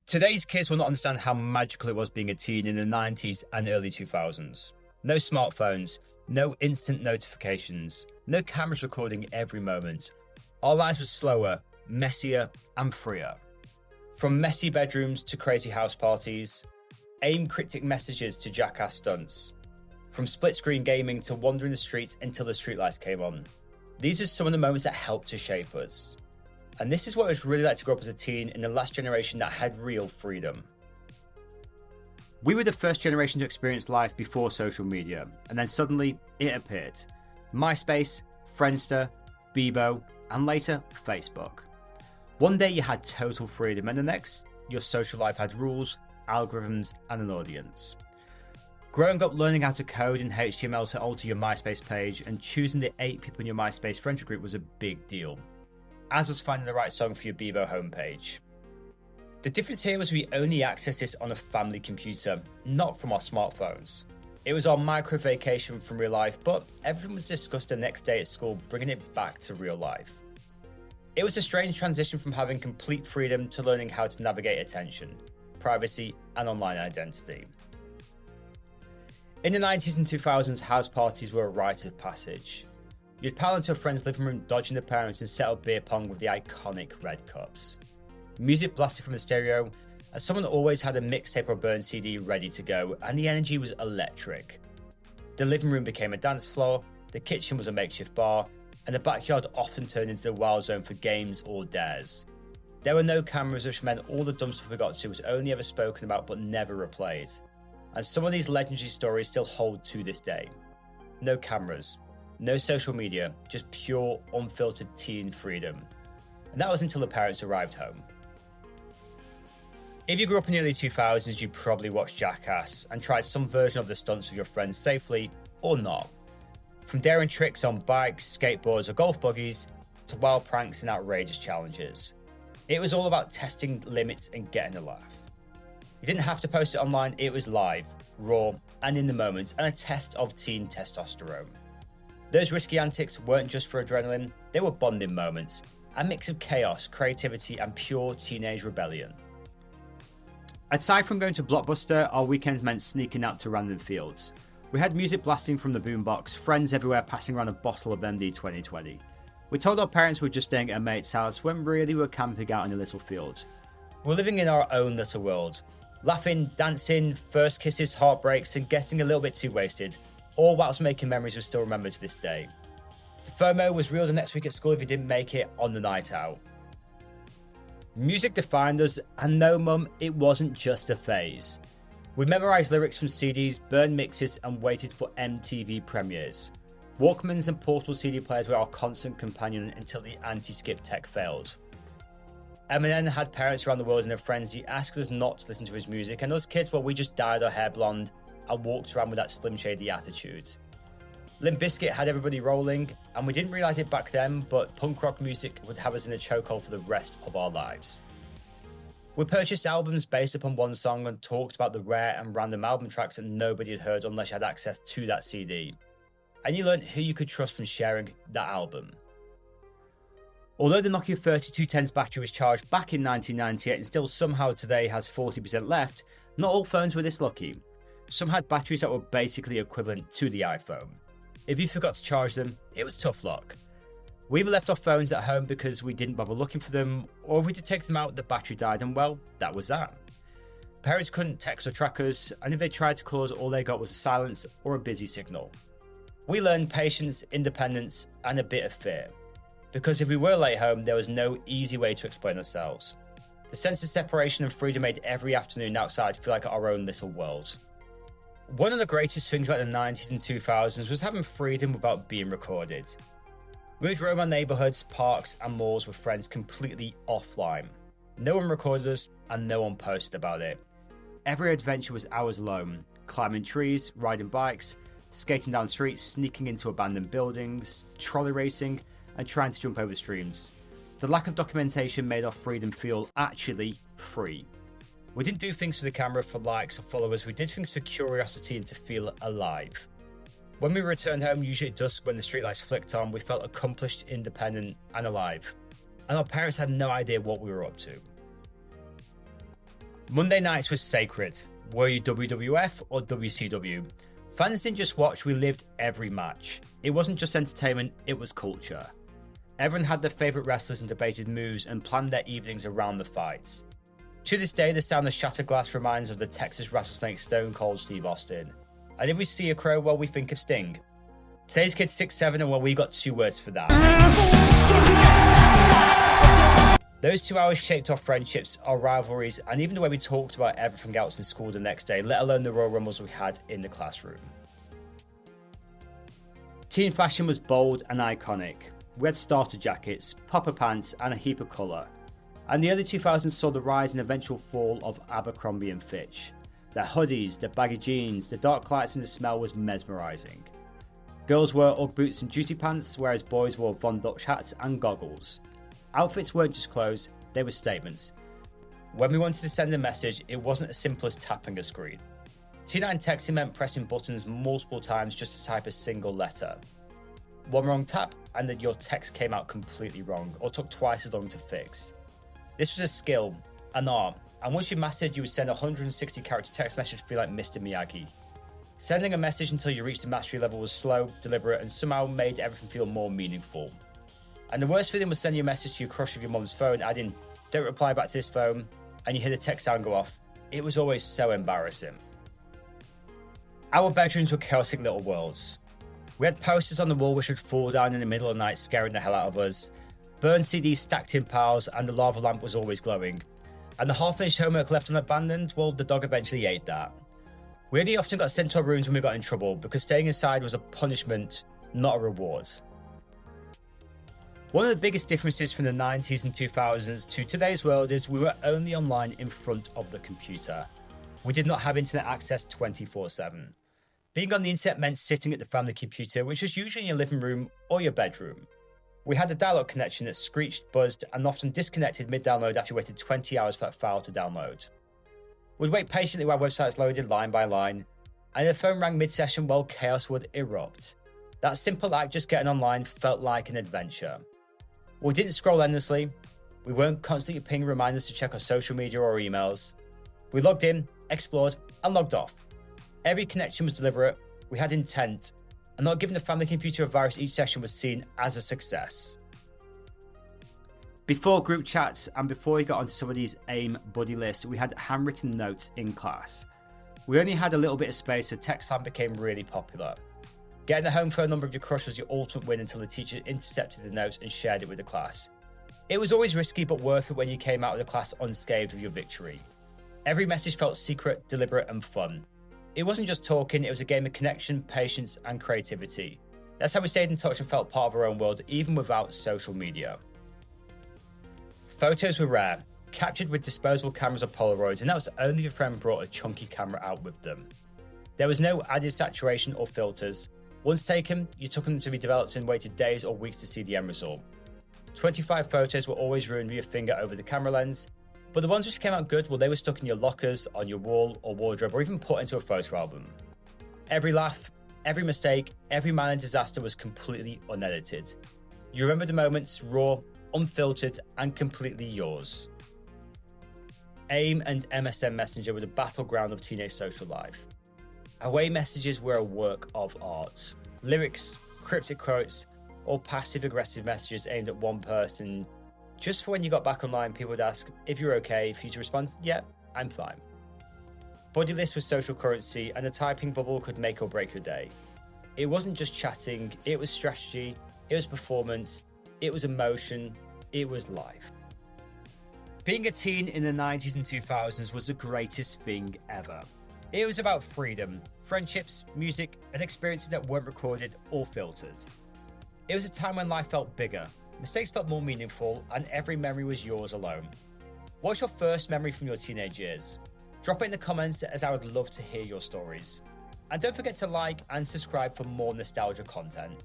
Today's kids will not understand how magical it was being a teen in the 90s and early 2000s. No smartphones, no instant notifications, no cameras recording every moment. Our lives were slower, messier, and freer. From messy bedrooms to crazy house parties, aim cryptic messages to Jackass stunts, from split-screen gaming to wandering the streets until the streetlights came on. These are some of the moments that helped to shape us. And this is what it was really like to grow up as a teen in the last generation that had real freedom. We were the first generation to experience life before social media, and then suddenly it appeared. MySpace, Friendster, Bebo, and later Facebook. One day you had total freedom, and the next, your social life had rules, algorithms, and an audience. Growing up learning how to code in HTML to alter your MySpace page and choosing the 8 people in your MySpace friendship group was a big deal, as was finding the right song for your Bebo homepage. The difference here was we only accessed this on a family computer, not from our smartphones. It was our micro vacation from real life, but everything was discussed the next day at school, bringing it back to real life. It was a strange transition from having complete freedom to learning how to navigate attention, privacy, and online identity. In the 90s and 2000s, house parties were a rite of passage. You'd pile into a friend's living room, dodging the parents, and set up beer pong with the iconic red cups. Music blasted from the stereo, and someone always had a mixtape or burned CD ready to go, and the energy was electric. The living room became a dance floor, the kitchen was a makeshift bar, and the backyard often turned into the wild zone for games or dares. There were no cameras, which meant all the dumb stuff we got to was only ever spoken about but never replayed. And some of these legendary stories still hold to this day. No cameras. No social media, just pure, unfiltered teen freedom. And that was until the parents arrived home. If you grew up in the early 2000s, you probably watched Jackass and tried some version of the stunts with your friends safely or not. From daring tricks on bikes, skateboards, or golf buggies, to wild pranks and outrageous challenges. It was all about testing limits and getting a laugh. You didn't have to post it online, it was live, raw, and in the moment, and a test of teen testosterone. Those risky antics weren't just for adrenaline, they were bonding moments, a mix of chaos, creativity, and pure teenage rebellion. Aside from going to Blockbuster, our weekends meant sneaking out to random fields. We had music blasting from the boombox, friends everywhere passing around a bottle of MD 2020. We told our parents we were just staying at a mate's house when really we were camping out in a little field. We were living in our own little world, laughing, dancing, first kisses, heartbreaks, and getting a little bit too wasted, all whilst making memories we still remember to this day. The FOMO was real the next week at school if you didn't make it on the night out. Music defined us, and no mum, it wasn't just a phase. We memorised lyrics from CDs, burned mixes, and waited for MTV premieres. Walkmans and portable CD players were our constant companion until the anti-skip tech failed. Eminem had parents around the world in a frenzy, asking us not to listen to his music, and us kids, well, we just dyed our hair blonde and walked around with that Slim Shady attitude. Limp Bizkit had everybody rolling, and we didn't realise it back then, but punk rock music would have us in a chokehold for the rest of our lives. We purchased albums based upon one song and talked about the rare and random album tracks that nobody had heard unless you had access to that CD. And you learned who you could trust from sharing that album. Although the Nokia 3210's battery was charged back in 1998 and still somehow today has 40% left, not all phones were this lucky. Some had batteries that were basically equivalent to the iPhone. If you forgot to charge them, it was tough luck. We either left our phones at home because we didn't bother looking for them, or if we did take them out, the battery died, and well, that was that. Parents couldn't text or track us, and if they tried to call us, all they got was a silence or a busy signal. We learned patience, independence, and a bit of fear. Because if we were late home, there was no easy way to explain ourselves. The sense of separation and freedom made every afternoon outside feel like our own little world. One of the greatest things about the 90s and 2000s was having freedom without being recorded. We would roam our neighbourhoods, parks, and malls with friends completely offline. No one recorded us, and no one posted about it. Every adventure was ours alone, climbing trees, riding bikes, skating down streets, sneaking into abandoned buildings, trolley racing, and trying to jump over streams. The lack of documentation made our freedom feel actually free. We didn't do things for the camera, for likes or followers, we did things for curiosity and to feel alive. When we returned home, usually at dusk when the streetlights flicked on, we felt accomplished, independent and alive. And our parents had no idea what we were up to. Monday nights was sacred. Were you WWF or WCW? Fans didn't just watch, we lived every match. It wasn't just entertainment, it was culture. Everyone had their favourite wrestlers and debated moves and planned their evenings around the fights. To this day, the sound of shattered glass reminds of the Texas rattlesnake Stone Cold Steve Austin. And if we see a crow, well, we think of Sting. Today's kid's 6'7", and well, we got 2 words for that. Those 2 hours shaped our friendships, our rivalries, and even the way we talked about everything else in school the next day, let alone the Royal Rumbles we had in the classroom. Teen fashion was bold and iconic. We had starter jackets, popper pants, and a heap of colour. And the early 2000s saw the rise and eventual fall of Abercrombie and Fitch. Their hoodies, their baggy jeans, the dark lights and the smell was mesmerising. Girls wore Ugg boots and duty pants, whereas boys wore Von Dutch hats and goggles. Outfits weren't just clothes, they were statements. When we wanted to send a message, it wasn't as simple as tapping a screen. T9 texting meant pressing buttons multiple times just to type a single letter. One wrong tap and then your text came out completely wrong, or took twice as long to fix. This was a skill, an art, and once you mastered, you would send a 160 character text message to feel like Mr. Miyagi. Sending a message until you reached the mastery level was slow, deliberate, and somehow made everything feel more meaningful. And the worst feeling was sending a message to your crush with your mum's phone, adding, "Don't reply back to this phone," and you hear the text sound go off. It was always so embarrassing. Our bedrooms were chaotic little worlds. We had posters on the wall which would fall down in the middle of the night, scaring the hell out of us. Burned CDs stacked in piles, and the lava lamp was always glowing. And the half-finished homework left unabandoned, well, the dog eventually ate that. We only often got sent to our rooms when we got in trouble, because staying inside was a punishment, not a reward. One of the biggest differences from the 90s and 2000s to today's world is we were only online in front of the computer. We did not have internet access 24/7. Being on the internet meant sitting at the family computer, which was usually in your living room or your bedroom. We had a dial-up connection that screeched, buzzed, and often disconnected mid-download after you waited 20 hours for that file to download. We'd wait patiently while websites loaded line by line, and if the phone rang mid-session, well, chaos would erupt. That simple act, just getting online, felt like an adventure. We didn't scroll endlessly. We weren't constantly pinging reminders to check our social media or emails. We logged in, explored, and logged off. Every connection was deliberate, we had intent, and not giving the family computer a virus each session was seen as a success. Before group chats and before we got onto somebody's AIM buddy list, we had handwritten notes in class. We only had a little bit of space, so text line became really popular. Getting the home phone number of your crush was your ultimate win until the teacher intercepted the notes and shared it with the class. It was always risky but worth it when you came out of the class unscathed with your victory. Every message felt secret, deliberate, and fun. It wasn't just talking, it was a game of connection, patience, and creativity. That's how we stayed in touch and felt part of our own world, even without social media. Photos were rare, captured with disposable cameras or Polaroids, and that was only if your friend brought a chunky camera out with them. There was no added saturation or filters. Once taken, you took them to be developed and waited days or weeks to see the end result. 25 photos were always ruined with your finger over the camera lens, but the ones which came out good, well, they were stuck in your lockers, on your wall or wardrobe, or even put into a photo album. Every laugh, every mistake, every minor disaster was completely unedited. You remember the moments raw, unfiltered, and completely yours. AIM and MSN Messenger were the battleground of teenage social life. Away messages were a work of art. Lyrics, cryptic quotes, or passive-aggressive messages aimed at one person. Just for when you got back online, people would ask if you're okay, for you to respond, "Yeah, I'm fine." Buddy lists was social currency, and the typing bubble could make or break your day. It wasn't just chatting, it was strategy, it was performance, it was emotion, it was life. Being a teen in the 90s and 2000s was the greatest thing ever. It was about freedom, friendships, music, and experiences that weren't recorded or filtered. It was a time when life felt bigger, mistakes felt more meaningful, and every memory was yours alone. What's your first memory from your teenage years? Drop it in the comments, as I would love to hear your stories. And don't forget to like and subscribe for more nostalgia content.